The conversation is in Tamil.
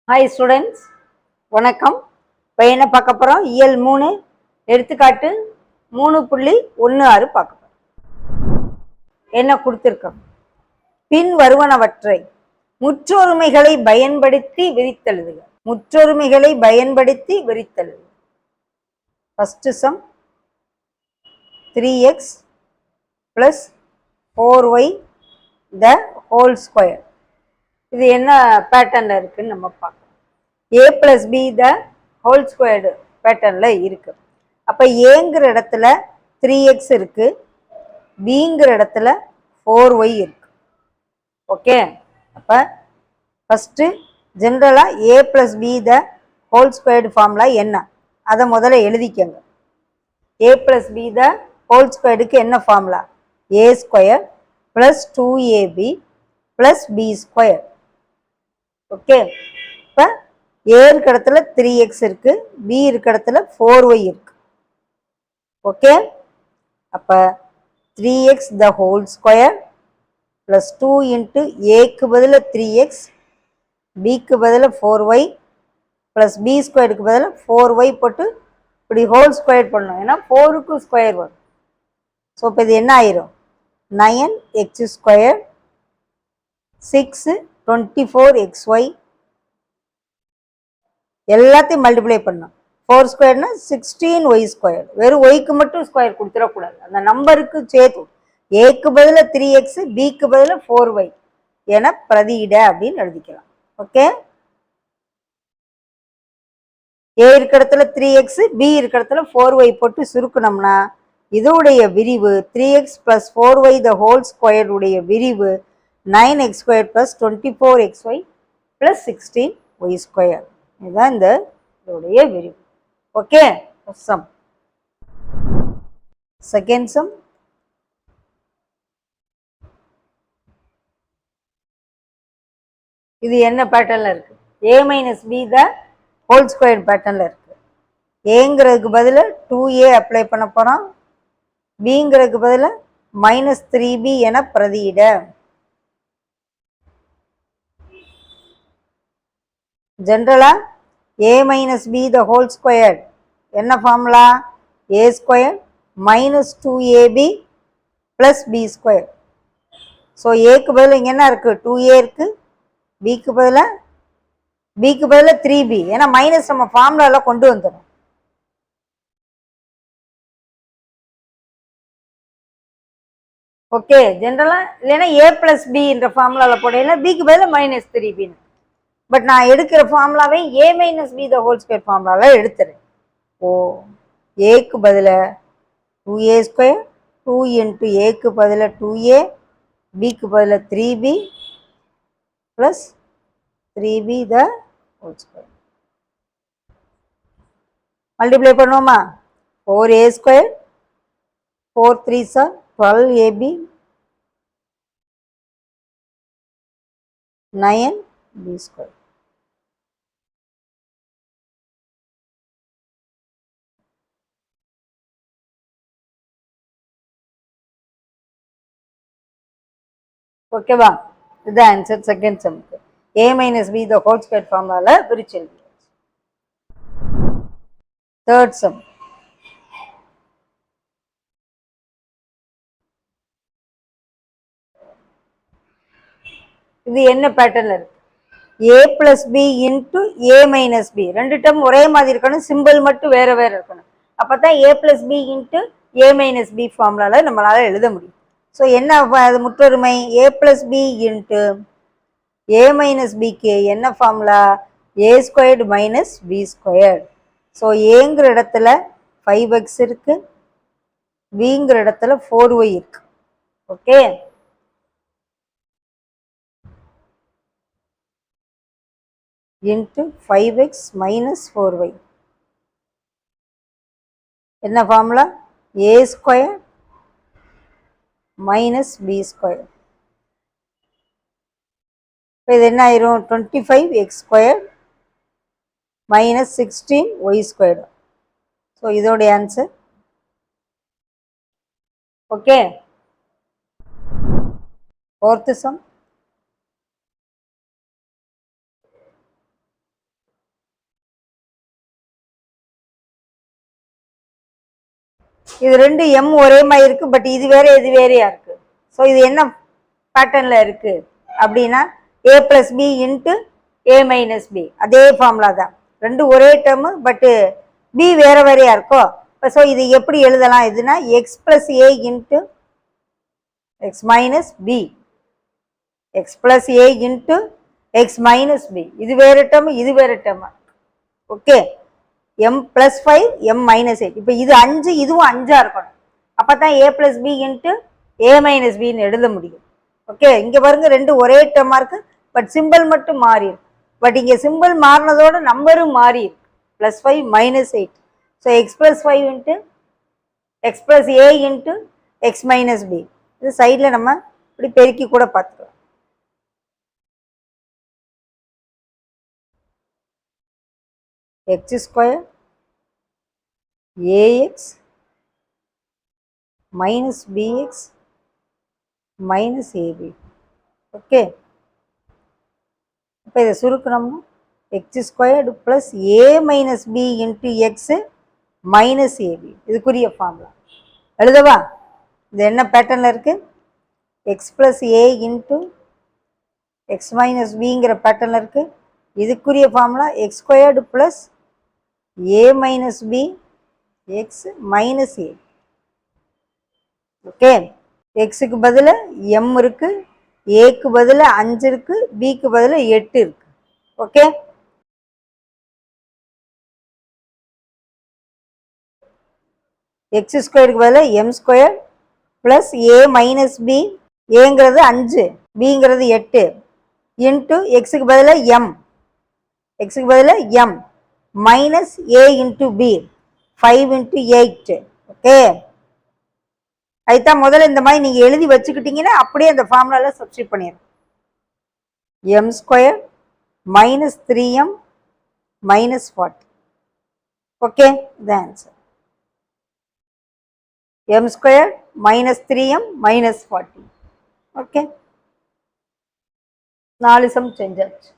ஹாய் ஸ்டூடெண்ட்ஸ், வணக்கம். இப்போ என்ன பார்க்க போகிறோம்? இயல் 3 எடுத்துக்காட்டு 3.16 பார்க்க போகிறோம். என்ன கொடுத்துருக்கோம்? பின் வருவனவற்றை முற்றொருமைகளை பயன்படுத்தி விரித்தெழுதுக. முற்றொருமைகளை பயன்படுத்தி விரித்தெழுதுக. First sum 3x plus 4y the whole square. இது என்ன பேட்டர்ன்ல இருக்குன்னு நம்ம பார்க்கலாம். a plus b the whole squared பேட்டர்ன்ல இருக்கு. அப்ப ஏங்கிற இடத்துல 3x இருக்கு, bங்கிற இடத்துல 4y இருக்கு. ஓகே, அப்ப ஃபர்ஸ்ட் ஜெனரலா a plus b the whole squared formula என்ன, அதை முதல்ல எழுதிக்கங்க. a plus b the whole squaredக்கு என்ன formula? a square plus 2ab plus b square. Okay, இப்போ a இருக்க இடத்துல 3x இருக்கு, b இருக்க இடத்துல 4y இருக்கு. ஓகே, அப்ப 3x the whole square plus 2 into aக்கு பதில 3x, bக்கு பதில 4y plus b ஸ்கொயருக்கு பதில 4y போட்டு இப்படி ஹோல் ஸ்கொயர் பண்ணணும். ஏன்னா 4க்கு ஸ்கொயர் வரும். ஸோ இப்போ இது என்ன ஆயிரும்? 9x ஸ்கொயர் 6 24xy எல்லாத்தையும் மல்டிப்ளை பண்ணணும். 4 ஸ்கொயர்னா 16y ஸ்கொயர். வெறும் ஒய்க்கு மட்டும் ஸ்கொயர் கொடுத்துடக்கூடாது, அந்த நம்பருக்கு சேர்த்து ஏக்கு பதில 3x, பிக்கு பதில 4y என பிரதியிட அப்படின்னு எழுதிக்கலாம். ஓகே, ஏ இருக்க இடத்துல 3x, பி இருக்க இடத்துல 4y போட்டு சுருக்கணும்னா இதோடைய விரிவு 3x plus 4y the whole square உடைய விரிவு 9x square plus 24xy plus 16y square. இதுதான் இந்த இதோடைய விரிவு. Okay, some. செகண்ட் சம் இது என்ன பேட்டர்ன்ல இருக்கு? a minus b the whole square பேட்டர்ன்ல இருக்கு. ஏங்கிறதுக்கு பதில 2a அப்ளை பண்ண போறோம், bங்கிறதுக்கு பதில -3b என பிரதியிட. ஜெனரலா a minus b the whole square என்ன formula? a square minus 2ab plus b square. So ஏக்கு பதில் இங்க என்ன இருக்கு? 2a இருக்கு, பிக்கு பதில 3b. ஏன்னா மைனஸ் நம்ம ஃபார்முலால கொண்டு வந்துடும். ஓகே, ஜெனரலா இல்லைன்னா a plus b என்ற ஃபார்முலால போடையில பிக்கு பதில -3b. பட் நான் எடுக்கிற ஃபார்முலாவை a minus b the whole square ஃபார்முலால எடுத்துறேன். ஓ, ஏக்கு பதில 2a ஸ்கொயர், 2 into ஏக்கு பதில 2a, பிக்கு பதில 3b plus 3b the whole square. Multiply பண்ணுவோமா? 4a square 4 3s are 12ab 9b square. ஓகேவா? இது ஆன்சர் செகண்ட் சம்க்கு. a minus b the whole square ஃபார்முலால பிரிச்சு எழுதியாச்சு. Third sum. இது என்ன பேட்டர்ன்ல இருக்கு? a plus b into a minus b. ரெண்டு டேர்ம் ஒரே மாதிரி இருக்கணும், சிம்பிள் மட்டும் வேற வேற இருக்கணும். அப்பதான் a plus b into a minus b ஃபார்முலால நம்மளால எழுத முடியும். ஸோ என்ன முற்றொருமை? a plus b into a minus bக்கு என்ன formula? a squared minus b squared. So ஏங்கிற இடத்துல 5x இருக்கு, bங்கிற இடத்துல 4y இருக்கு. Okay, into 5x minus 4y என்ன formula? a square minus b square. இது என்ன ஆயிரும்? 25x square minus 16y square. So இதோடைய ஆன்சர். Okay, fourth sum. இது ரெண்டு m ஒரே மாதிரி இருக்கு, பட் இது வேற இது வேறையா இருக்கு. ஸோ இது என்ன பேட்டர்ன்ல இருக்கு அப்படின்னா a plus b into a minus b, அதே ஃபார்முலா தான். ரெண்டு ஒரே டேர்மு, பட்டு b வேற வேறையா இருக்கோ. ஸோ இது எப்படி எழுதலாம்? இதுனா x plus a into x minus b, x plus a into x minus b. இது வேற டேர்மு, இது வேற term. Okay, m plus 5 m minus 8. இப்போ இது 5, இதுவும் 5ஆ இருக்கணும். அப்போ தான் a plus b into a minus bன்னு எழுத முடியும். ஓகே, இங்கே பாருங்க ரெண்டு ஒரே டேர்மாக இருக்கு, பட் சிம்பிள் மட்டும் மாறி இருக்கு. பட் இங்கே சிம்பிள் மாறினதோட நம்பரும் மாறி இருக்கு, plus 5 minus 8. So x plus 5 into x plus a into x minus b. இது சைடில் நம்ம இப்படி பெருக்கி கூட பார்த்துக்கலாம். x square ax minus bx minus ab. Okay, இப்போ இதை சுருக்கணும்னா x squared plus a minus b into x minus ab. இதுக்குரிய ஃபார்முலா எழுதவா? இது என்ன பேட்டர்னில் இருக்கு? x plus a into x minus bங்கிற பேட்டர்னில் இருக்கு. இதுக்குரிய formula x squared plus a minus b x minus a. Okay, எக்ஸுக்கு பதில் m இருக்கு, ஏக்கு பதில் 5 இருக்கு, பிக்கு பதில் 8 இருக்கு. ஓகே, எக்ஸ் ஸ்கொயருக்கு பதில் m square plus a minus b, ஏங்கிறது 5, பிங்கிறது 8, இன்ட்டு எக்ஸுக்கு பதில் m, எக்ஸுக்கு பதில் m minus a into b, 5 into 8. Okay, அதுதான் முதல்ல இந்த மாதிரி நீங்கள் எழுதி வச்சுக்கிட்டீங்கன்னா அப்படியே அந்த ஃபார்முலாவில் சப்ஸ்டிட் பண்ணிடுறோம். m square minus 3m minus 40. Okay, இது answer. m square minus 3m minus 40. Okay, 4 sum செஞ்சாச்சு.